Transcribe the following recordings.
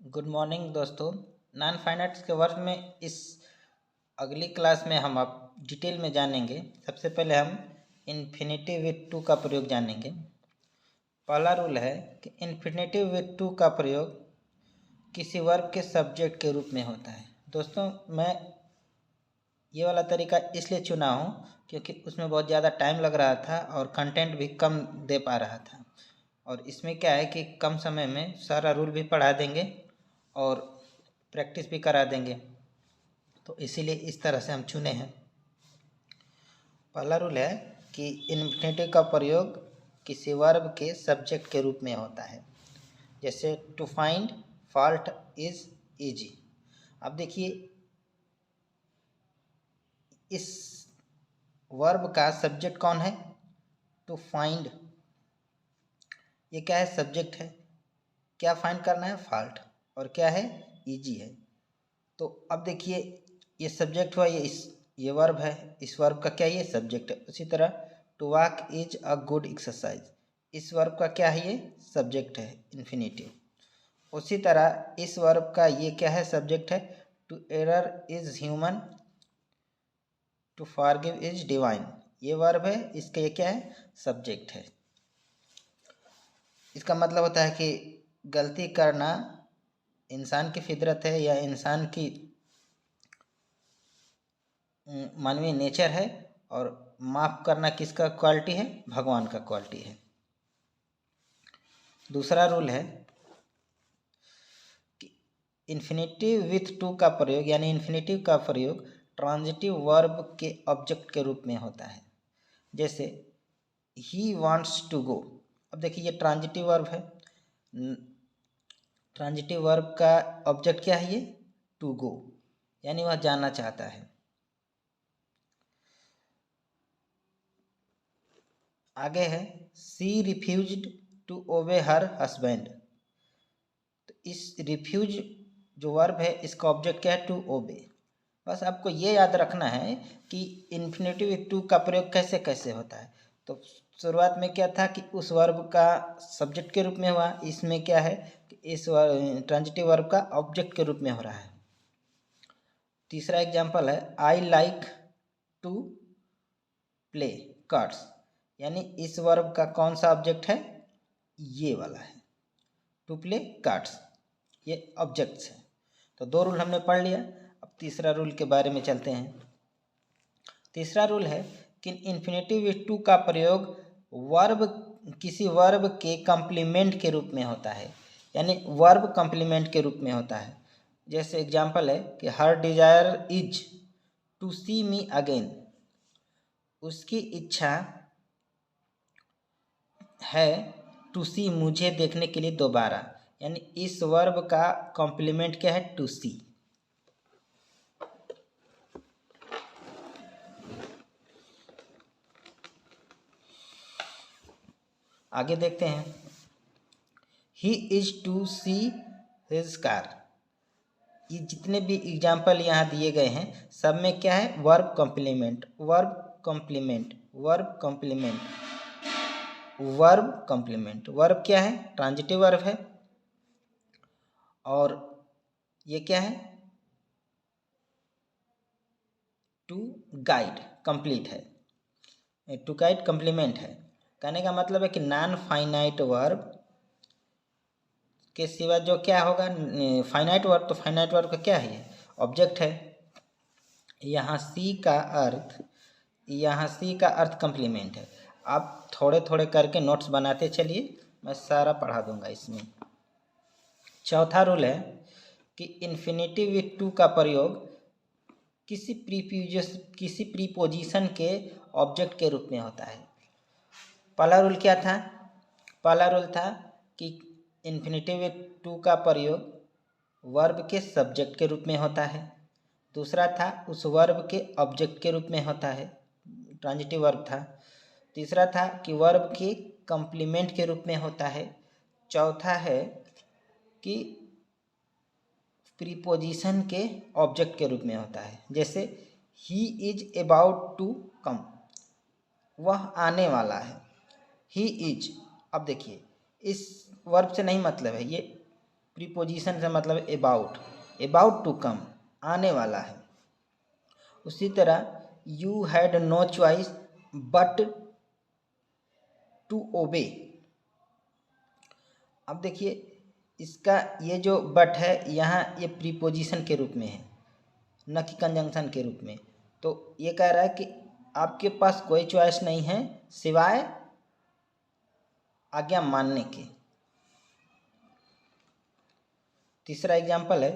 Good morning दोस्तों। Non fine arts के वर्ग में इस अगली क्लास में हम अब डिटेल में जानेंगे। सबसे पहले हम इन्फिनेटिव विथ टू का प्रयोग जानेंगे। पहला रूल है कि इन्फिनेटिव विथ टू का प्रयोग किसी वर्ब के सब्जेक्ट के रूप में होता है। दोस्तों, मैं ये वाला तरीका इसलिए चुना हूँ क्योंकि उसमें बहुत ज़्यादा टाइम लग रहा था और कंटेंट भी कम दे पा रहा था। और इसमें क्या है कि कम समय में सारा रूल भी पढ़ा देंगे और प्रैक्टिस भी करा देंगे, तो इसीलिए इस तरह से हम चुने हैं। पहला रूल है कि इन्फिनेटिव का प्रयोग किसी वर्ब के सब्जेक्ट के रूप में होता है। जैसे to find fault is easy. अब देखिए, इस वर्ब का सब्जेक्ट कौन है? To find. ये क्या है? सब्जेक्ट है। क्या फाइंड करना है? फॉल्ट। और क्या है? इजी है। तो अब देखिए, ये सब्जेक्ट हुआ, ये वर्ब है। इस वर्ब का क्या? ये सब्जेक्ट है। उसी तरह to walk is a good exercise, इस वर्ब का क्या है? ये सब्जेक्ट है, इन्फिनेटिव। उसी तरह इस वर्ब का ये क्या है? सब्जेक्ट है। To err is human, to forgive is divine, ये वर्ब है। इसका ये क्या है? सब्जेक्ट है। इसका मतलब होता है कि गलती करना इंसान की फितरत है या इंसान की मानवीय नेचर है, और माफ़ करना किसका क्वालिटी है? भगवान का क्वालिटी है। दूसरा रूल है कि इन्फिनेटिव विथ टू का प्रयोग, यानी इन्फिनेटिव का प्रयोग ट्रांजिटिव वर्ब के ऑब्जेक्ट के रूप में होता है। जैसे ही वांट्स टू गो। अब देखिए, ये ट्रांजिटिव वर्ब है। ट्रांजिटिव वर्ब का ऑब्जेक्ट क्या है? ये टू गो, यानी वह जाना चाहता है। आगे है सी refused to obey her husband. तो इस रिफ्यूज जो वर्ब है, इसका ऑब्जेक्ट क्या है? To obey. बस आपको ये याद रखना है कि इन्फिनेटिव विथ टू का प्रयोग कैसे कैसे होता है। तो शुरुआत में क्या था कि उस वर्ब का सब्जेक्ट के रूप में हुआ। इसमें क्या है कि इस ट्रांजिटिव वर्ब का ऑब्जेक्ट के रूप में हो रहा है। तीसरा एग्जाम्पल है I like to play cards, यानी इस वर्ब का कौन सा ऑब्जेक्ट है? ये वाला है, टू प्ले कार्ड्स, ये ऑब्जेक्ट्स है। तो दो रूल हमने पढ़ लिया। अब तीसरा रूल के बारे में चलते हैं। तीसरा रूल है कि इन्फिनेटिव विथ टू का प्रयोग वर्ब किसी वर्ब के कम्प्लीमेंट के रूप में होता है, यानी वर्ब कम्प्लीमेंट के रूप में होता है। जैसे एग्जाम्पल है कि her desire is to see me again, उसकी इच्छा है टू सी, मुझे देखने के लिए दोबारा, यानी इस वर्ब का कॉम्प्लीमेंट क्या है? To see. आगे देखते हैं। He is to see his car. ये जितने भी एग्जाम्पल यहाँ दिए गए हैं, सब में क्या है? Verb complement, verb complement, verb complement, verb complement. Verb क्या है? ट्रांजिटिव वर्ब है। और ये क्या है? टू गाइड, कंप्लीट है। टू गाइड कॉम्प्लीमेंट है। कहने का मतलब है कि नॉन फाइनाइट वर्ब के सिवा जो क्या होगा? Finite verb. तो फाइनाइट वर्ब का क्या है? ये ऑब्जेक्ट है। यहाँ सी का अर्थ कम्प्लीमेंट है। आप थोड़े थोड़े करके नोट्स बनाते चलिए, मैं सारा पढ़ा दूंगा इसमें। चौथा रूल है कि इन्फिनेटिव विथ टू का प्रयोग किसी प्रीपोजिशन के ऑब्जेक्ट के रूप में होता है। पहला रूल क्या था? पहला रूल था कि इन्फिनेटिव विथ टू का प्रयोग वर्ब के सब्जेक्ट के रूप में होता है। दूसरा था उस वर्ब के ऑब्जेक्ट के रूप में होता है, ट्रांजिटिव वर्ब था। तीसरा था कि वर्ब के कम्प्लीमेंट के रूप में होता है। चौथा है कि प्रीपोजिशन के ऑब्जेक्ट के रूप में होता है। जैसे he is about to come, वह आने वाला है। ही इज, अब देखिए, इस वर्ब से नहीं मतलब है, ये प्रीपोजिशन से मतलब अबाउट टू कम, आने वाला है। उसी तरह you had no choice but to obey. अब देखिए इसका ये जो बट है यहाँ ये प्रीपोजिशन के रूप में है, न कि कंजंक्शन के रूप में। तो ये कह रहा है कि आपके पास कोई चॉइस नहीं है सिवाय आज्ञा मानने के। तीसरा एग्जाम्पल है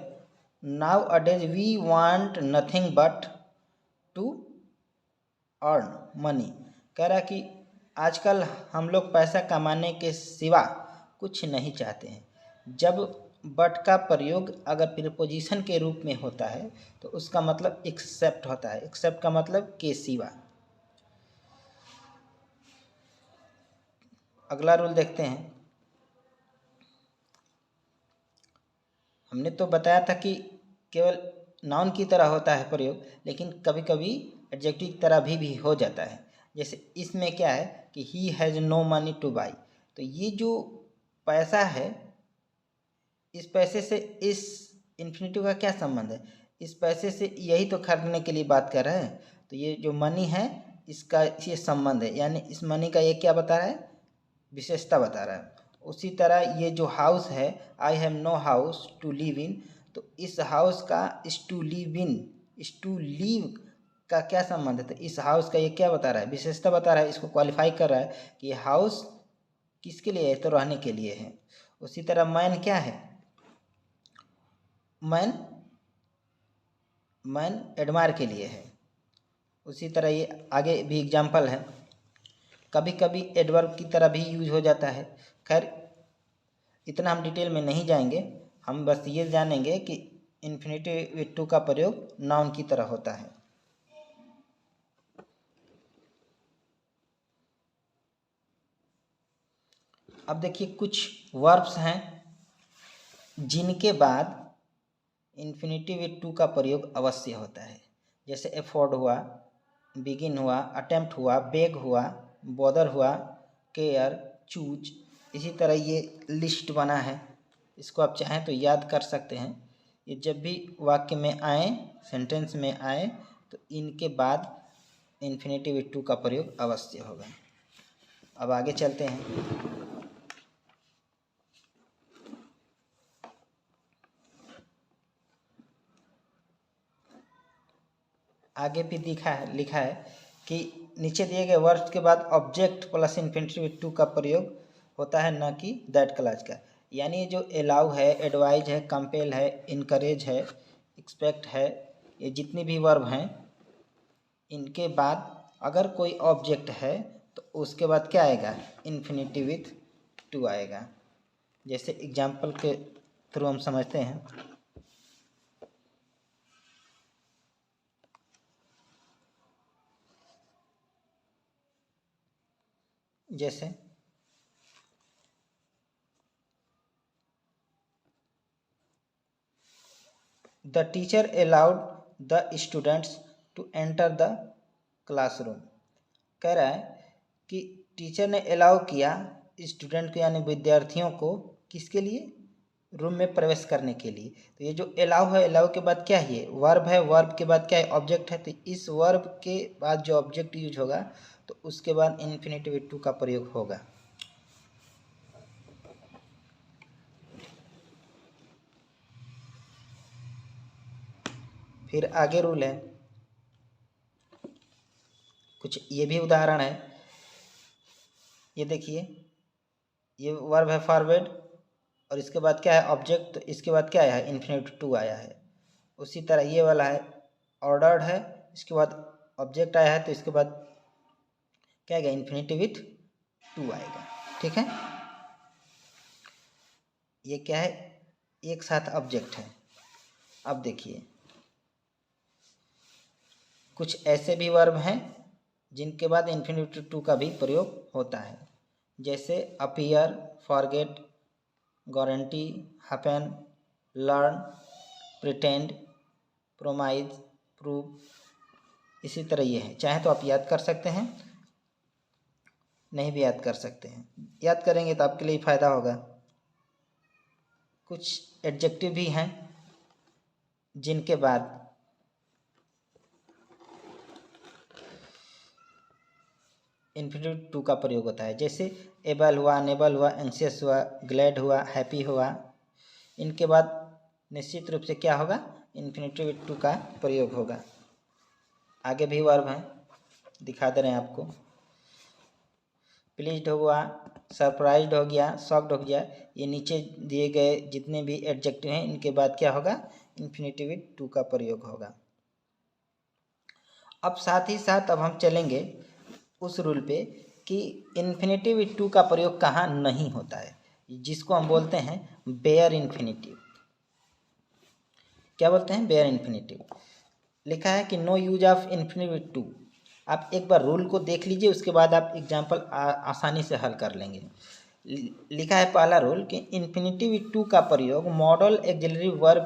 nowadays we want nothing but to earn money. कह रहा है कि आजकल हम लोग पैसा कमाने के सिवा कुछ नहीं चाहते हैं। जब बट का प्रयोग अगर प्रीपोजिशन के रूप में होता है तो उसका मतलब एक्सेप्ट होता है। एक्सेप्ट का मतलब के सिवा। अगला रूल देखते हैं। हमने तो बताया था कि केवल नाउन की तरह होता है प्रयोग, लेकिन कभी कभी एडजेक्टिव की तरह भी हो जाता है। जैसे इसमें क्या है कि he has no money to buy. तो ये जो पैसा है, इस पैसे से इस इन्फिनिटिव का क्या संबंध है? इस पैसे से यही तो खरीदने के लिए बात कर रहे हैं। तो ये जो मनी है इसका ये संबंध है, यानी इस मनी का ये क्या बता रहा है? विशेषता बता रहा है। उसी तरह ये जो हाउस है I have no house to live in, तो इस हाउस का इस टू लिव इन, इस टू लिव का क्या संबंध है? तो इस हाउस का ये क्या बता रहा है? विशेषता बता रहा है, इसको क्वालिफाई कर रहा है कि ये हाउस किसके लिए है? तो रहने के लिए है। उसी तरह मैन क्या है? मैन एडमायर के लिए है। उसी तरह ये आगे भी एग्जाम्पल है। कभी कभी एडवर्ब की तरह भी यूज हो जाता है। खैर इतना हम डिटेल में नहीं जाएंगे, हम बस ये जानेंगे कि इन्फिनिटिव विथ टू का प्रयोग नाउन की तरह होता है। अब देखिए कुछ वर्ब्स हैं जिनके बाद इन्फिनिटिव विथ टू का प्रयोग अवश्य होता है। जैसे एफोर्ड हुआ, बिगिन हुआ, अटेम्प्ट हुआ, बेग हुआ, बॉदर हुआ, केयर, चूज। इसी तरह ये लिस्ट बना है, इसको आप चाहें तो याद कर सकते हैं। ये जब भी वाक्य में आए, सेंटेंस में आए, तो इनके बाद इन्फिनिटिव विथ टू का प्रयोग अवश्य होगा। अब आगे चलते हैं। आगे भी लिखा है कि नीचे दिए गए वर्ब्स के बाद object plus infinitive with to का प्रयोग होता है, न कि दैट क्लॉज का। यानी जो अलाउ है, एडवाइज है, कंपेल है, इनकरेज है, एक्सपेक्ट है, ये जितनी भी वर्ब हैं इनके बाद अगर कोई ऑब्जेक्ट है तो उसके बाद क्या आएगा? इन्फिनिटिव विथ टू आएगा। जैसे एग्जाम्पल के थ्रू हम समझते हैं। जैसे the teacher allowed the students to enter the classroom. कह रहा है कि टीचर ने अलाउ किया स्टूडेंट को, यानी विद्यार्थियों को, किसके लिए? रूम में प्रवेश करने के लिए। तो ये जो अलाउ है, अलाउ के बाद क्या है? वर्ब है, वर्ब के बाद क्या है? ऑब्जेक्ट है। तो इस वर्ब के बाद जो ऑब्जेक्ट यूज होगा तो उसके बाद इन्फिनिटिव विथ टू का प्रयोग होगा। फिर आगे रूल है, कुछ ये भी उदाहरण है। ये देखिए, ये वर्ब है फॉरवर्ड और इसके बाद क्या है? ऑब्जेक्ट। तो इसके बाद क्या आया है? इन्फिनिटिव टू आया है। उसी तरह ये वाला है ऑर्डर्ड है, इसके बाद ऑब्जेक्ट आया है तो इसके बाद क्या आएगा? इन्फिनिटिव विथ टू आएगा। ठीक है, ये क्या है? एक साथ ऑब्जेक्ट है। अब देखिए कुछ ऐसे भी वर्ब हैं जिनके बाद इन्फिनिटिव टू का भी प्रयोग होता है। जैसे appear, forget, guarantee, happen, learn, pretend, promise, prove. इसी तरह ये है। चाहे तो आप याद कर सकते हैं, नहीं भी याद कर सकते हैं। याद करेंगे तो आपके लिए फ़ायदा होगा। कुछ एडजेक्टिव भी हैं जिनके बाद इन्फिनिटिव टू का प्रयोग होता है, जैसे एबल हुआ, अनेबल हुआ, एंशियस हुआ, ग्लैड हुआ, हैप्पी हुआ। इनके बाद निश्चित रूप से क्या होगा, इन्फिनिटिव टू का प्रयोग होगा। आगे भी वर्ब हैं, दिखा दे रहे हैं आपको। प्लीज्ड हुआ, सरप्राइज्ड हो गया, शॉक्ड हो गया। ये नीचे दिए गए जितने भी एडजेक्टिव हैं इनके बाद क्या होगा, इन्फिनिटिव टू का प्रयोग होगा। अब साथ ही साथ अब हम चलेंगे उस रूल पे कि इन्फिनिटिव टू का प्रयोग कहाँ नहीं होता है, जिसको हम बोलते हैं बेयर इन्फिनिटिव। क्या बोलते हैं, बेयर इन्फिनिटिव। लिखा है कि no use of infinitive to. आप एक बार रूल को देख लीजिए, उसके बाद आप एग्जाम्पल आसानी से हल कर लेंगे। लिखा है पहला रूल कि इन्फिनिटिव टू का प्रयोग मॉडल ऑक्सिलरी वर्ब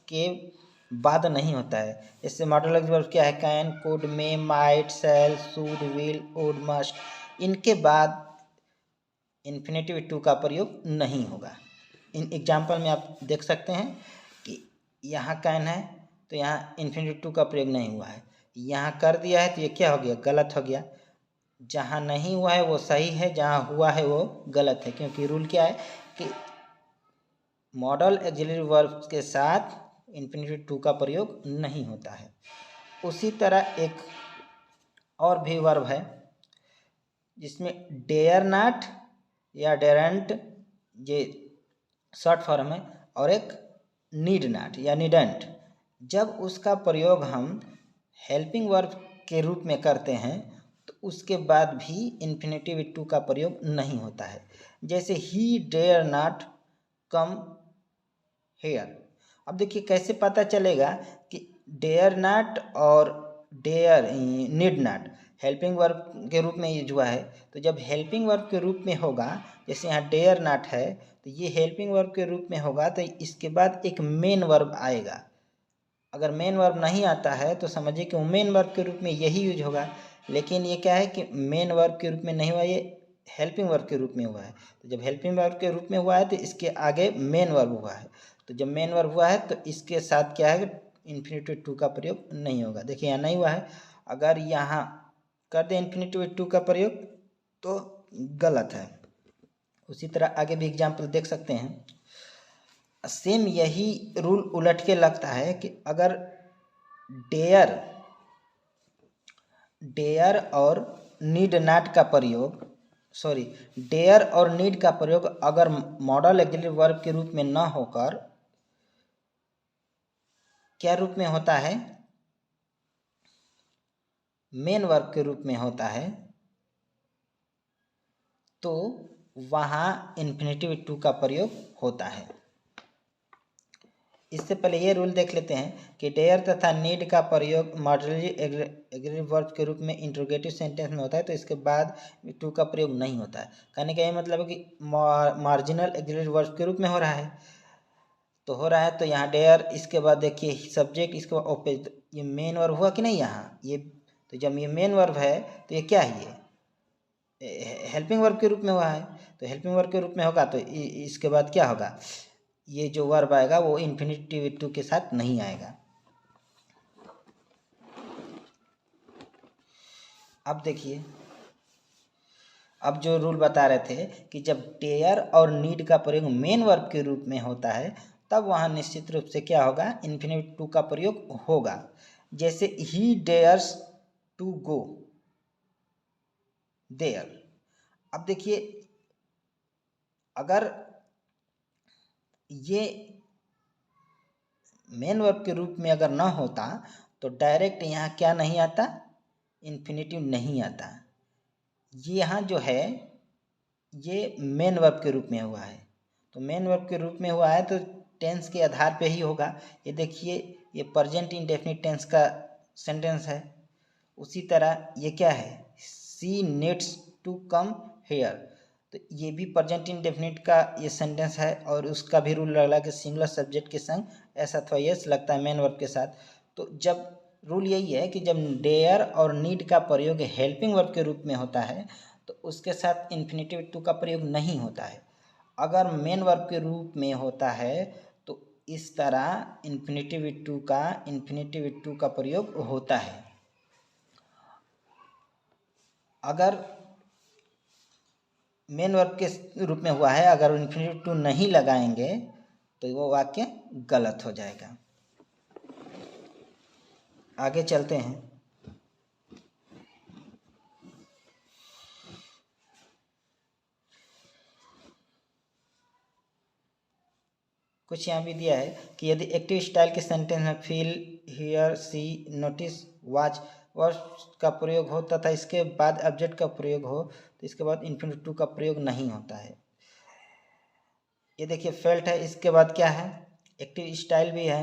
के बाद नहीं होता है। इससे मॉडल ऑक्सिलरी वर्ब क्या है, can, could, may, might, shall, should, will, would, must. इनके बाद इन्फिनिटिव टू का प्रयोग नहीं होगा। इन एग्जाम्पल में आप देख सकते हैं कि यहाँ कैन है तो यहाँ इन्फिनिटिव टू का प्रयोग नहीं हुआ है, यहाँ कर दिया है तो ये क्या हो गया, गलत हो गया। जहाँ नहीं हुआ है वो सही है, जहाँ हुआ है वो गलत है, क्योंकि रूल क्या है कि मॉडल ऑक्सिलरी वर्ब के साथ इन्फिनिटिव टू का प्रयोग नहीं होता है। उसी तरह एक और भी वर्ब है जिसमें डेयर नॉट या डेरेंट, ये शॉर्ट फॉर्म है, और एक नीड नॉट या नीडेंट। जब उसका प्रयोग हम हेल्पिंग वर्ब के रूप में करते हैं तो उसके बाद भी इन्फिनिटिव टू का प्रयोग नहीं होता है। जैसे he dare not come here. अब देखिए कैसे पता चलेगा कि डेयर नॉट और dare need not helping verb के रूप में यूज हुआ है। तो जब हेल्पिंग वर्ब के रूप में होगा, जैसे यहाँ डेयर नॉट है तो ये हेल्पिंग वर्ब के रूप में होगा, तो इसके बाद एक मेन वर्ब आएगा। अगर मेन वर्ब नहीं आता है तो समझिए कि वो मेन वर्ब के रूप में यही यूज होगा। लेकिन ये क्या है कि मेन वर्ब के रूप में नहीं हुआ, ये हेल्पिंग वर्ब के रूप में हुआ है। तो जब हेल्पिंग वर्ब के रूप में हुआ है तो इसके आगे मेन वर्ब हुआ है। तो जब मेन वर्ब हुआ है तो इसके साथ क्या है, इन्फिनिटिव टू का प्रयोग नहीं होगा। देखिए यहाँ नहीं हुआ है, अगर यहाँ कर दे इन्फिनिटिव टू का प्रयोग तो गलत है। उसी तरह आगे भी एग्जाम्पल देख सकते हैं। सेम यही रूल उलट के लगता है कि अगर डेयर और नीड नॉट का प्रयोग, डेयर और नीड का प्रयोग अगर मॉडल ऑक्सिलरी वर्ब के रूप में न होकर क्या रूप में होता है, मेन वर्ब के रूप में होता है, तो वहाँ इन्फिनिटिव टू का प्रयोग होता है। इससे पहले ये रूल देख लेते हैं कि डेयर तथा नीड का प्रयोग मॉडलरी ऑक्सिलरी वर्ब के रूप में इंट्रोगेटिव सेंटेंस में होता है, तो इसके बाद टू का प्रयोग नहीं होता है। कहने का ये मतलब है कि मार्जिनल ऑक्सिलरी वर्ब के रूप में हो रहा है तो तो यहाँ डेयर, इसके बाद देखिए सब्जेक्ट, इसके बाद ऑब्जेक्ट, ये मेन वर्ब हुआ कि नहीं यहाँ, ये तो जब ये मेन वर्ब है तो ये क्या है, ये हेल्पिंग वर्ब के रूप में हुआ है। तो हेल्पिंग वर्ब के रूप में होगा तो इसके बाद क्या होगा, ये जो वर्ब आएगा वो इन्फिनिटिव टू के साथ नहीं आएगा। अब देखिए, अब जो रूल बता रहे थे कि जब डेयर और नीड का प्रयोग मेन वर्ब के रूप में होता है तब वहाँ निश्चित रूप से क्या होगा, इन्फिनिटिव टू का प्रयोग होगा। जैसे ही डेयर्स टू गो देयर। अब देखिए अगर ये मेन वर्ब के रूप में अगर ना होता तो डायरेक्ट यहाँ क्या नहीं आता, इन्फिनिटिव नहीं आता। ये यहाँ जो है ये मेन वर्ब के रूप में हुआ है, तो मेन वर्ब के रूप में हुआ है तो टेंस के आधार पे ही होगा। ये देखिए ये प्रेजेंट इंडेफिनिट टेंस का सेंटेंस है। उसी तरह ये क्या है, she needs to come here, तो ये भी प्रेजेंट इंडेफिनिट का ये सेंटेंस है और उसका भी रूल लगा कि सिंगुलर सब्जेक्ट के संग ऐसा अथवा यस लगता है मेन वर्ब के साथ। तो जब रूल यही है कि जब डेयर और नीड का प्रयोग हेल्पिंग वर्ब के रूप में होता है तो उसके साथ इन्फिनिटिव टू का प्रयोग नहीं होता है। अगर मेन वर्ब के रूप में होता है तो इस तरह इन्फिनेटिव टू का प्रयोग होता है। अगर मेन वर्ब के रूप में हुआ है, अगर इन्फिनेटिव टू नहीं लगाएंगे तो वो वाक्य गलत हो जाएगा। आगे चलते हैं। कुछ यहाँ भी दिया है कि यदि एक्टिव स्टाइल के सेंटेंस में feel, hear, see, notice, watch verbs का प्रयोग हो तथा इसके बाद ऑब्जेक्ट का प्रयोग हो तो इसके बाद इन्फिनेटिव टू का प्रयोग नहीं होता है। ये देखिए फेल्ट है, इसके बाद क्या है, एक्टिव स्टाइल भी है,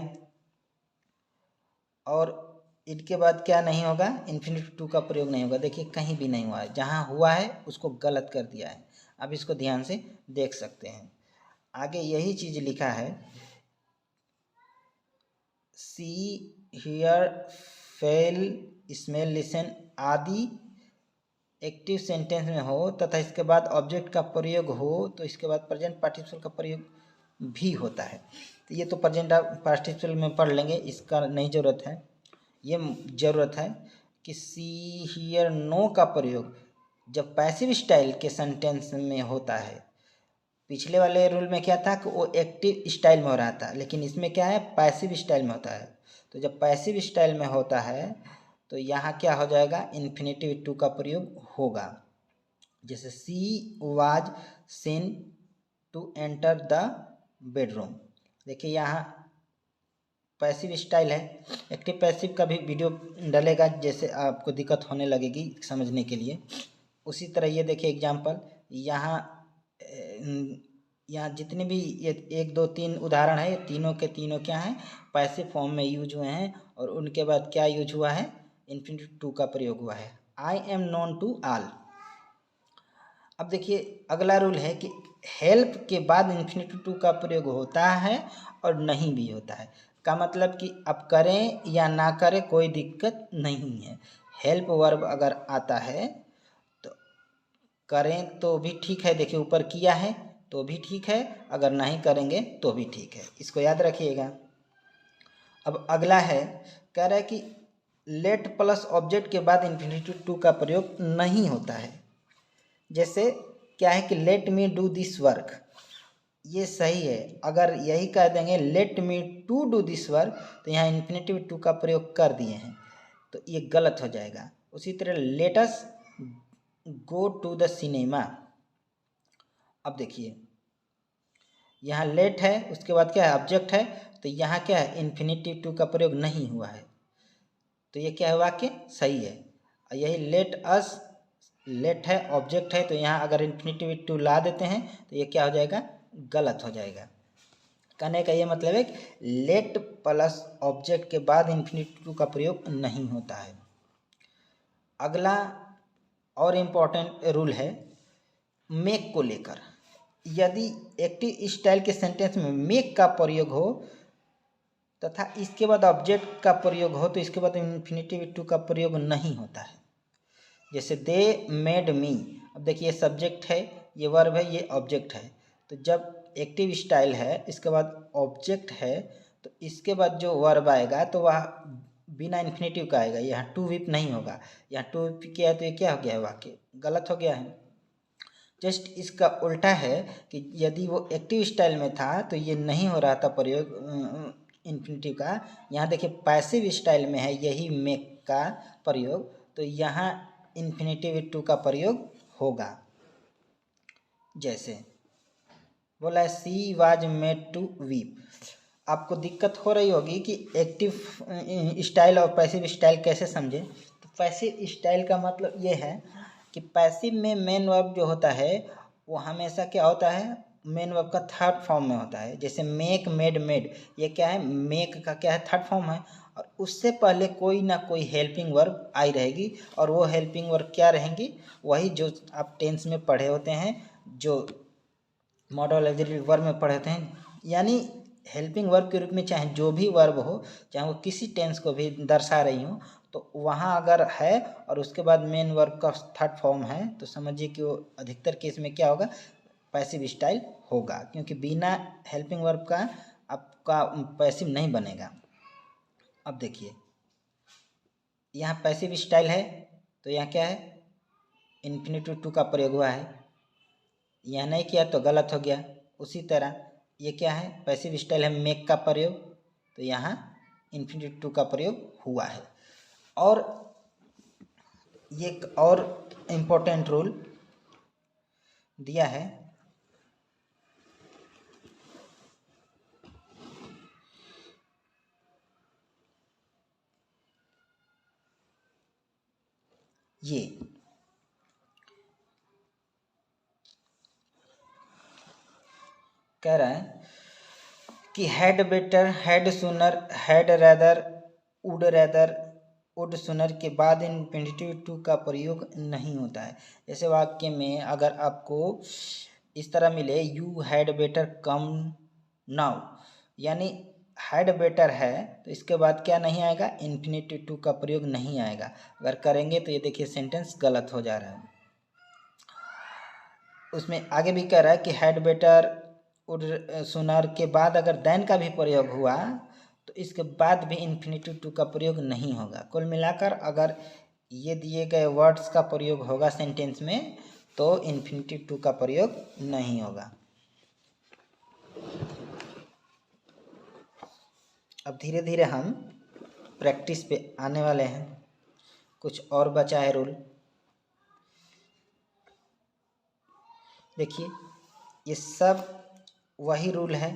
और इनके बाद क्या नहीं होगा, इन्फिनेटिव टू का प्रयोग नहीं होगा। देखिए कहीं भी नहीं हुआ है, जहाँ हुआ है उसको गलत कर दिया है। अब इसको ध्यान से देख सकते हैं। आगे यही चीज लिखा है, सी, हियर, फेल, स्मेल, लिसन आदि एक्टिव सेंटेंस में हो तथा इसके बाद ऑब्जेक्ट का प्रयोग हो तो इसके बाद प्रेजेंट पार्टिसिपल का प्रयोग भी होता है। तो ये तो प्रेजेंट पार्टिसिपल में पढ़ लेंगे, इसका नहीं ज़रूरत है। ये ज़रूरत है कि सी, हियर, नो का प्रयोग जब पैसिव स्टाइल के सेंटेंस में होता है। पिछले वाले रूल में क्या था कि वो एक्टिव स्टाइल में हो रहा था, लेकिन इसमें क्या है, पैसिव स्टाइल में होता है। तो जब पैसिव स्टाइल में होता है तो यहाँ क्या हो जाएगा, इन्फिनेटिव टू का प्रयोग होगा। जैसे she was seen to enter the bedroom. देखिए यहाँ पैसिव स्टाइल है। एक्टिव पैसिव का भी वीडियो डलेगा, जैसे आपको दिक्कत होने लगेगी समझने के लिए। उसी तरह ये देखिए एग्जाम्पल, यहाँ जितने भी ये 1, 2, 3 उदाहरण है, तीनों के तीनों क्या हैं, पैसिव फॉर्म में यूज हुए हैं। और उनके बाद क्या यूज हुआ है, इन्फिनेटिव टू का प्रयोग हुआ है। I am known to all. अब देखिए अगला रूल है कि हेल्प के बाद इन्फिनेटिव टू का प्रयोग होता है और नहीं भी होता है। का मतलब कि अब करें या ना करें कोई दिक्कत नहीं है। हेल्प वर्ब अगर आता है तो करें तो भी ठीक है, देखिए ऊपर किया है तो भी ठीक है, अगर नहीं करेंगे तो भी ठीक है, इसको याद रखिएगा। अब अगला है, कह रहा है कि लेट प्लस ऑब्जेक्ट के बाद इन्फिनेटिव टू का प्रयोग नहीं होता है। जैसे क्या है कि let me do this work, ये सही है। अगर यही कह देंगे let me to do this work तो यहाँ इन्फिनेटिव टू का प्रयोग कर दिए हैं, तो ये गलत हो जाएगा। उसी तरह let us go to the cinema. अब देखिए यहाँ लेट है, उसके बाद क्या है, ऑब्जेक्ट है, तो यहाँ क्या है, इन्फिनेटिव टू का प्रयोग नहीं हुआ है, तो ये क्या है, वाक्य सही है। और यही लेट अस, लेट है, ऑब्जेक्ट है, तो यहाँ अगर इन्फिनेटिव टू ला देते हैं तो ये क्या हो जाएगा, गलत हो जाएगा। कहने का ये मतलब है कि लेट प्लस ऑब्जेक्ट के बाद इन्फिनेटिव टू का प्रयोग नहीं होता है। अगला और इम्पोर्टेंट रूल है मेक को लेकर। यदि एक्टिव स्टाइल के सेंटेंस में मेक का प्रयोग हो तथा इसके बाद ऑब्जेक्ट का प्रयोग हो तो इसके बाद इन्फिनेटिव टू का प्रयोग नहीं होता है। जैसे दे मेड मी। अब देखिए ये सब्जेक्ट है, ये वर्ब है, ये ऑब्जेक्ट है। तो जब एक्टिव स्टाइल है इसके बाद ऑब्जेक्ट है तो इसके बाद जो वर्ब आएगा तो वह बिना इन्फिनेटिव का आएगा, यहाँ टू विप नहीं होगा। यहाँ टू विप किया है तो ये क्या हो गया है, वाक्य गलत हो गया है। जस्ट इसका उल्टा है कि यदि वो एक्टिव स्टाइल में था तो ये नहीं हो रहा था प्रयोग इन्फिनेटिव का। यहाँ देखिए पैसिव स्टाइल में है यही मेक का प्रयोग, तो यहाँ इन्फिनेटिव टू का प्रयोग होगा। जैसे बोला है she was made to weep. आपको दिक्कत हो रही होगी कि एक्टिव स्टाइल और पैसिव स्टाइल कैसे समझे। तो पैसिव स्टाइल का मतलब ये है कि पैसिव में मेन वर्ब जो होता है वो हमेशा क्या होता है, मेन वर्ब का थर्ड फॉर्म में होता है। जैसे मेक, मेड, मेड, ये क्या है, मेक का क्या है, थर्ड फॉर्म है, और उससे पहले कोई ना कोई हेल्पिंग वर्ब आई रहेगी। और वो हेल्पिंग वर्ब क्या रहेंगी, वही जो आप टेंस में पढ़े होते हैं, जो मॉडल ऑक्सिलरी वर्ब में पढ़े होते हैं। यानी हेल्पिंग वर्ब के रूप में चाहे जो भी वर्ब हो, चाहे वो किसी टेंस को भी दर्शा रही हो, तो वहाँ अगर है और उसके बाद मेन वर्ब का थर्ड फॉर्म है तो समझिए कि वो अधिकतर केस में क्या होगा, पैसिव स्टाइल होगा, क्योंकि बिना हेल्पिंग वर्ब का आपका पैसिव नहीं बनेगा। अब देखिए यहाँ पैसिव स्टाइल है तो यहाँ क्या है, इन्फिनेटिव टू का प्रयोग हुआ है, यह नहीं किया तो गलत हो गया। उसी तरह ये क्या है, पैसिव स्टाइल है मेक का प्रयोग, तो यहाँ इन्फिनेटिव टू का प्रयोग हुआ है। और ये एक और इम्पोर्टेंट रूल दिया है, ये कह रहा है कि हैड बेटर, हैड सुनर, had rather, would rather, would सुनर के बाद इन्फिनेटिव टू का प्रयोग नहीं होता है। ऐसे वाक्य में अगर आपको इस तरह मिले you had better come now, यानी हैड बेटर है तो इसके बाद क्या नहीं आएगा, इन्फिनेटिव टू का प्रयोग नहीं आएगा। अगर करेंगे तो ये देखिए सेंटेंस गलत हो जा रहा है। उसमें आगे भी कह रहा है कि हैड बेटर वुड सुनर के बाद अगर देन का भी प्रयोग हुआ तो इसके बाद भी इन्फिनेटिव टू का प्रयोग नहीं होगा। कुल मिलाकर अगर ये दिए गए वर्ड्स का प्रयोग होगा सेंटेंस में तो इन्फिनेटिव टू का प्रयोग नहीं होगा। अब धीरे धीरे हम प्रैक्टिस पे आने वाले हैं, कुछ और बचा है रूल। देखिए ये सब वही रूल है,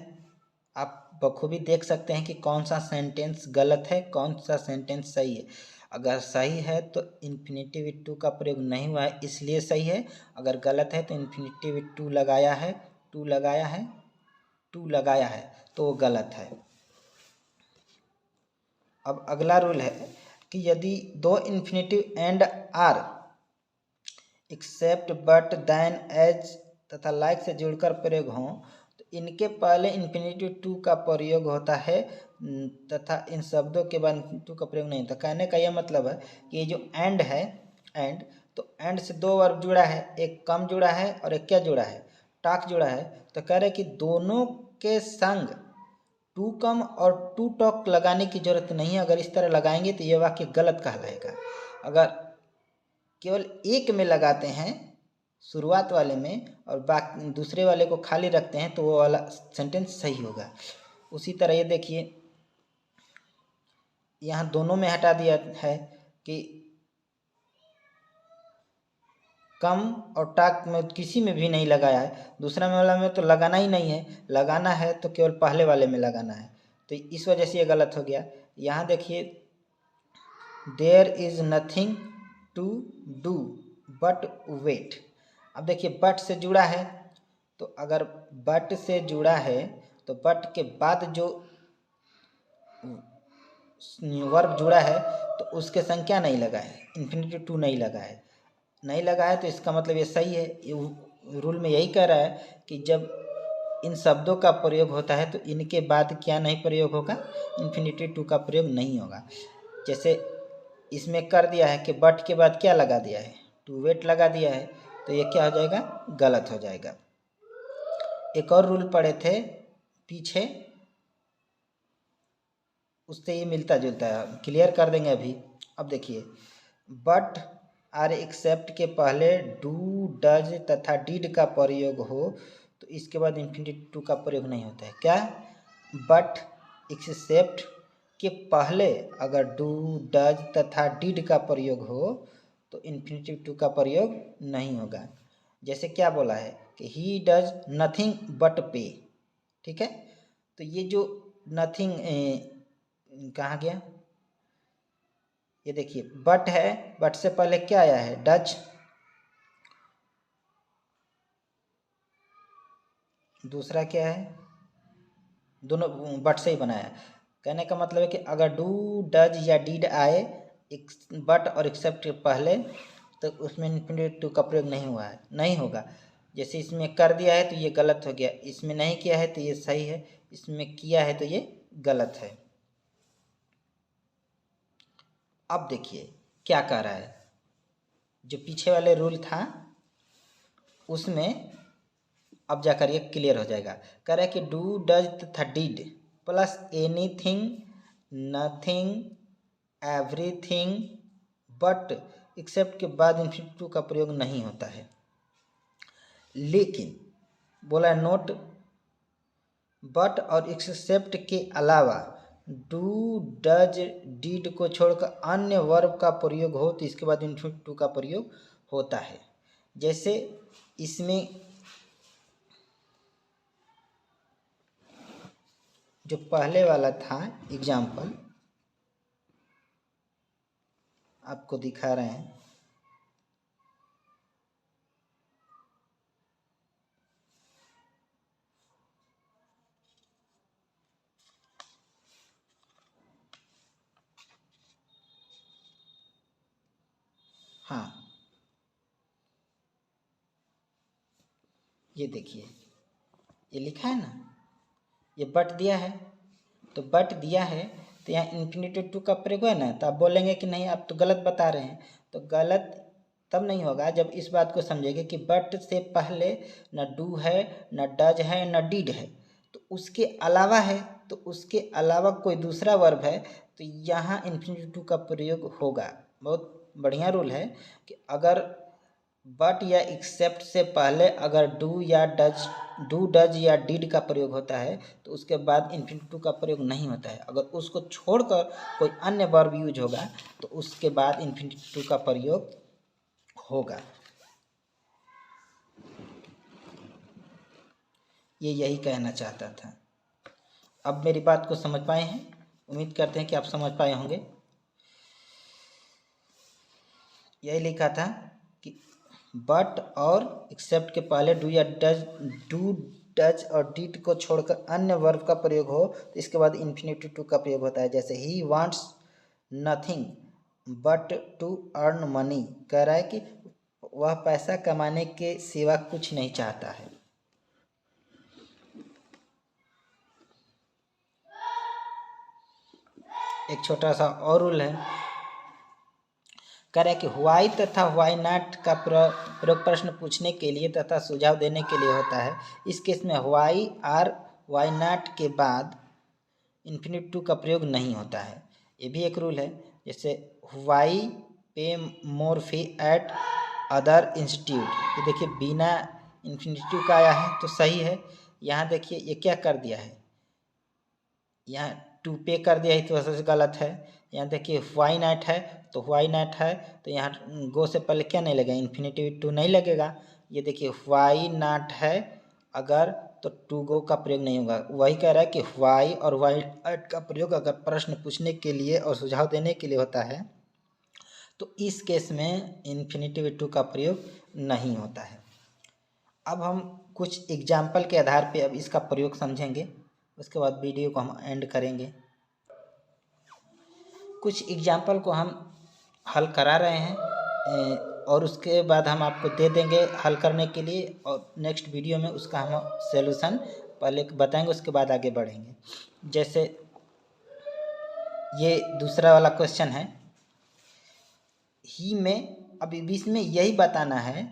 आप बखूबी देख सकते हैं कि कौन सा सेंटेंस गलत है, कौन सा सेंटेंस सही है। अगर सही है तो इन्फिनेटिव टू का प्रयोग नहीं हुआ है इसलिए सही है, अगर गलत है तो इन्फिनेटिव टू लगाया है, टू लगाया है, टू लगाया है तो वो गलत है। अब अगला रूल है कि यदि दो infinitive and are except but then as तथा लाइक से जुड़कर प्रयोग हों तो इनके पहले इन्फिनेटिव टू का प्रयोग होता है तथा इन शब्दों के बाद टू का प्रयोग नहीं होता। कहने का यह मतलब है कि ये जो एंड है, एंड तो एंड से दो वर्ब जुड़ा है, एक कम जुड़ा है और एक क्या जुड़ा है, टाक जुड़ा है। तो कह रहे कि दोनों के संग टू कम और टू टॉक लगाने की जरूरत नहीं है। अगर इस तरह लगाएंगे तो ये वाक्य गलत कहलाएगा। अगर केवल एक में लगाते हैं शुरुआत वाले में और बाकी दूसरे वाले को खाली रखते हैं तो वो वाला सेंटेंस सही होगा। उसी तरह ये देखिए यहाँ दोनों में हटा दिया है कि कम और टाक में किसी में भी नहीं लगाया है, दूसरा वाला में तो लगाना ही नहीं है, लगाना है तो केवल पहले वाले में लगाना है, तो इस वजह से ये गलत हो गया। यहाँ देखिए there is nothing to do but wait. अब देखिए बट से जुड़ा है तो अगर बट से जुड़ा है तो बट के बाद जो वर्ब जुड़ा है तो उसके संग क्या नहीं लगा है, इन्फिनेटिव टू नहीं लगा है, नहीं लगा है तो इसका मतलब ये सही है। रूल में यही कह रहा है कि जब इन शब्दों का प्रयोग होता है तो इनके बाद क्या नहीं प्रयोग होगा, इन्फिनेटिव टू का प्रयोग नहीं होगा। जैसे इसमें कर दिया है कि बट के बाद क्या लगा दिया है, टू वेट लगा दिया है, तो ये क्या हो जाएगा, गलत हो जाएगा। एक और रूल पढ़े थे पीछे, उससे ये मिलता जुलता है, क्लियर कर देंगे अभी। अब देखिए बट आर एक्सेप्ट के पहले डू डज तथा डिड का प्रयोग हो तो इसके बाद इन्फिनेटिव टू का प्रयोग नहीं होता है। क्या, बट एक्सेप्ट के पहले अगर डू डज तथा डिड का प्रयोग हो तो इन्फिनेटिव टू का प्रयोग नहीं होगा। जैसे क्या बोला है कि ही डज नथिंग बट पे, ठीक है, तो ये जो नथिंग कहाँ गया, ये देखिए बट है, बट से पहले क्या आया है, डज, दूसरा क्या है, दोनों बट से ही बनाया। कहने का मतलब है कि अगर डू डज या डीड आए एक बट और एक्सेप्ट के पहले तो उसमें इन्फिनेटिव टू का प्रयोग नहीं हुआ है, नहीं होगा। जैसे इसमें कर दिया है तो ये गलत हो गया, इसमें नहीं किया है तो ये सही है, इसमें किया है तो ये गलत है। अब देखिए क्या कह रहा है, जो पीछे वाले रूल था उसमें अब जाकर ये क्लियर हो जाएगा। कह रहा है कि डू डज तथा did plus anything, nothing, everything, but, except के बाद इन्फिनिटिव टू का प्रयोग नहीं होता है। लेकिन बोला है नोट, बट और एक्सेप्ट के अलावा डू डज डिड को छोड़कर अन्य वर्ब का प्रयोग हो तो इसके बाद इन्फिनिटिव टू का प्रयोग होता है। जैसे इसमें जो पहले वाला था एग्जाम्पल आपको दिखा रहे हैं, हाँ ये देखिए ये लिखा है ना, ये बट दिया है, तो बट दिया है तो यहाँ इन्फिनिटिव टू का प्रयोग है ना, तो आप बोलेंगे कि नहीं आप तो गलत बता रहे हैं। तो गलत तब नहीं होगा जब इस बात को समझेंगे कि बट से पहले न डू है, न डज है, न डिड है, तो उसके अलावा है, तो उसके अलावा कोई दूसरा वर्ब है तो यहाँ इन्फिनिटिव टू का प्रयोग होगा। बहुत बढ़िया रूल है कि अगर बट या एक्सेप्ट से पहले अगर डू डज या डिड का प्रयोग होता है तो उसके बाद इन्फिनिटिव टू का प्रयोग नहीं होता है। अगर उसको छोड़कर कोई अन्य वर्ब यूज होगा तो उसके बाद इन्फिनिटिव टू का प्रयोग होगा। ये यही कहना चाहता था। अब मेरी बात को समझ पाए हैं? उम्मीद करते हैं कि आप समझ पाए होंगे। यही लिखा था कि बट और एक्सेप्ट के पहले डू डज और डिड को छोड़कर अन्य वर्ब का प्रयोग हो तो इसके बाद इन्फिनिटिव टू का प्रयोग होता है। जैसे he wants nothing but to earn money, कह रहा है कि वह पैसा कमाने के सिवा कुछ नहीं चाहता है। एक छोटा सा और रूल है, कह रहा है कि व्हाई तथा व्हाई नॉट का प्रयोग प्रश्न पूछने के लिए तथा सुझाव देने के लिए होता है। इस केस में व्हाई और व्हाई नॉट के बाद इन्फिनिटिव टू का प्रयोग नहीं होता है। ये भी एक रूल है। जैसे व्हाई पे मोर फी एट अदर इंस्टीट्यूट, ये देखिए बिना इन्फिनिटिव का आया है तो सही है। यहाँ देखिए ये क्या कर दिया है, यहाँ टू पे कर दिया है तो वैसे गलत है। यहाँ देखिए व्हाई नॉट है तो व्हाई नॉट है तो यहाँ गो से पहले क्या नहीं लगेगा, इन्फिनिटिव टू नहीं लगेगा। ये देखिए व्हाई नॉट है अगर तो टू गो का प्रयोग नहीं होगा। वही कह रहा है कि व्हाई और व्हाई नॉट का प्रयोग अगर प्रश्न पूछने के लिए और सुझाव देने के लिए होता है तो इस केस में इन्फिनिटिव टू का प्रयोग नहीं होता है। अब हम कुछ एग्जाम्पल के आधार पे अब इसका प्रयोग समझेंगे, उसके बाद वीडियो को हम एंड करेंगे। कुछ एग्जाम्पल को हम हल करा रहे हैं और उसके बाद हम आपको दे देंगे हल करने के लिए, और नेक्स्ट वीडियो में उसका हम सॉल्यूशन पहले बताएंगे, उसके बाद आगे बढ़ेंगे। जैसे ये दूसरा वाला क्वेश्चन है, ही में, अब इसमें यही बताना है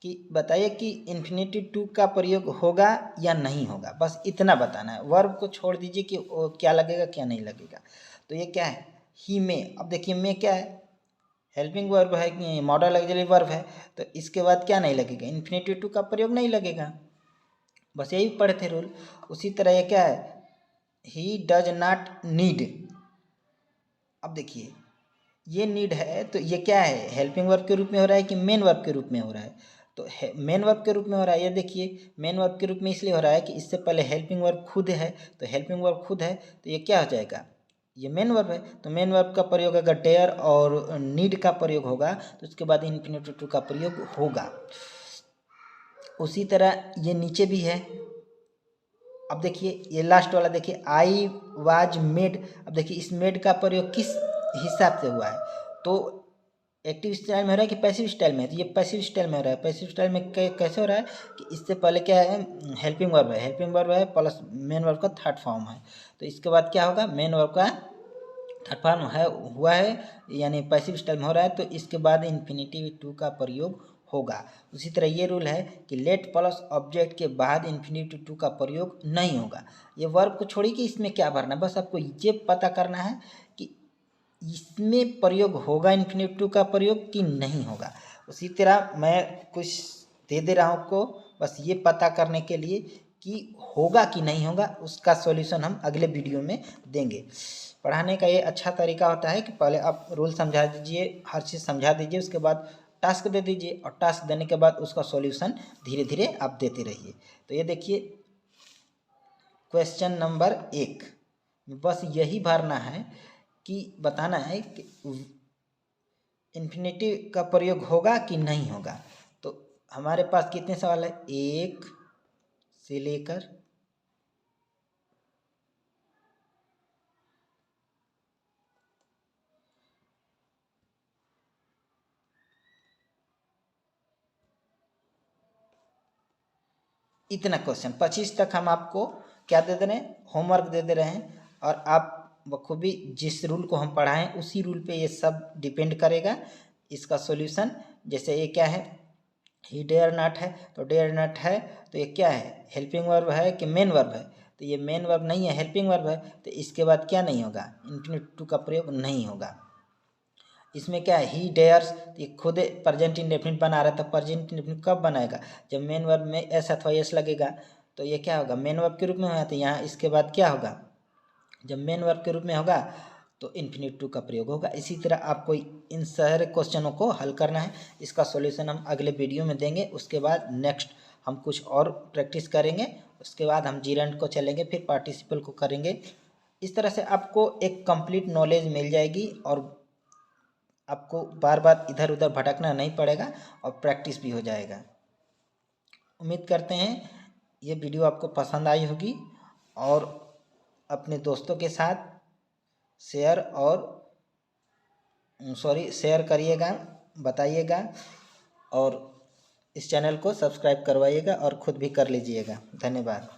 कि बताइए कि इन्फिनिटिव टू का प्रयोग होगा या नहीं होगा, बस इतना बताना है। वर्ब को छोड़ दीजिए कि क्या लगेगा क्या नहीं लगेगा। तो ये क्या है, ही में। अब देखिए में क्या है, हेल्पिंग वर्ब है कि मॉडल ऑक्सिलरी वर्ब है, तो इसके बाद क्या नहीं लगेगा, इन्फिनिटिव टू का प्रयोग नहीं लगेगा। बस यही पढ़े थे रूल। उसी तरह ये क्या है, ही डज नॉट नीड। अब देखिए ये नीड है तो ये क्या है, हेल्पिंग वर्ब के रूप में हो रहा है कि मेन वर्ब के रूप में हो रहा है, तो मेन वर्ब के रूप में हो रहा है। ये देखिए मेन वर्ब के रूप में इसलिए हो रहा है कि इससे पहले हेल्पिंग वर्ब खुद है, तो हेल्पिंग वर्ब खुद है तो ये क्या हो जाएगा, ये मेन वर्ब है। तो मेन वर्ब का प्रयोग अगर डेयर और नीड का प्रयोग होगा तो उसके बाद इन्फिनिटिव टू का प्रयोग होगा। उसी तरह ये नीचे भी है। अब देखिए ये लास्ट वाला देखिए, आई वाज मेड। अब देखिए इस मेड का प्रयोग किस हिसाब से हुआ है, तो एक्टिव स्टाइल में हो रहा है कि पैसिव स्टाइल में है, तो ये पैसिव स्टाइल में हो रहा है। पैसिव स्टाइल में कैसे हो रहा है कि इससे पहले क्या है, हेल्पिंग वर्ब है, हेल्पिंग वर्ब है प्लस मेन वर्ब का थर्ड फॉर्म है, तो इसके बाद क्या होगा, मेन वर्ब का थर्ड फॉर्म है हुआ है, यानी पैसिव स्टाइल में हो रहा है, तो इसके बाद इन्फिनिटिव टू का प्रयोग होगा। उसी तरह ये रूल है कि लेट प्लस ऑब्जेक्ट के बाद इन्फिनेटिव टू का प्रयोग नहीं होगा। ये वर्ब को छोड़िए कि इसमें क्या भरना है, बस आपको ये पता करना है कि इसमें प्रयोग होगा इन्फिनेटिव टू का प्रयोग कि नहीं होगा। उसी तरह मैं कुछ दे दे रहा हूँ आपको, बस ये पता करने के लिए कि होगा कि नहीं होगा। उसका सॉल्यूशन हम अगले वीडियो में देंगे। पढ़ाने का ये अच्छा तरीका होता है कि पहले आप रूल समझा दीजिए, हर चीज़ समझा दीजिए, उसके बाद टास्क दे दीजिए और टास्क देने के बाद उसका सॉल्यूशन धीरे धीरे आप देते रहिए। तो ये देखिए क्वेश्चन नंबर 1, बस यही भरना है कि बताना है कि इन्फिनेटिव का प्रयोग होगा कि नहीं होगा। तो हमारे पास कितने सवाल है, 1 से लेकर इतना क्वेश्चन 25 तक हम आपको क्या दे दे रहे हैं, होमवर्क दे दे रहे हैं। और आप बखूबी जिस रूल को हम पढ़ाएं उसी रूल पे ये सब डिपेंड करेगा। इसका सॉल्यूशन जैसे ये क्या है, ही डेयर नॉट है, तो डेयर नॉट है तो ये क्या है, हेल्पिंग वर्ब है कि मेन वर्ब है, तो ये मेन वर्ब नहीं है, हेल्पिंग वर्ब है। तो इसके बाद क्या नहीं होगा, इन्फिनेटिव टू का प्रयोग नहीं होगा। इसमें क्या है, ही डेयर्स, ये खुद प्रेजेंट इंडेफिनिट बना रहा था। प्रेजेंट इंडेफिनिट कब बनाएगा, जब मेन वर्ब में एस अथवा एस लगेगा, तो ये क्या होगा, मेन वर्ब के रूप में होगा। तो यहाँ इसके बाद क्या होगा, जब मेन वर्ब के रूप में होगा तो इन्फिनेटिव टू का प्रयोग होगा। इसी तरह आपको इन सारे क्वेश्चनों को हल करना है। इसका सॉल्यूशन हम अगले वीडियो में देंगे। उसके बाद नेक्स्ट हम कुछ और प्रैक्टिस करेंगे। उसके बाद हम जीरेंड को चलेंगे, फिर पार्टिसिपल को करेंगे। इस तरह से आपको एक कंप्लीट नॉलेज मिल जाएगी और आपको बार बार इधर उधर भटकना नहीं पड़ेगा और प्रैक्टिस भी हो जाएगा। उम्मीद करते हैं ये वीडियो आपको पसंद आई होगी और अपने दोस्तों के साथ शेयर करिएगा, बताइएगा और इस चैनल को सब्सक्राइब करवाइएगा और ख़ुद भी कर लीजिएगा। धन्यवाद।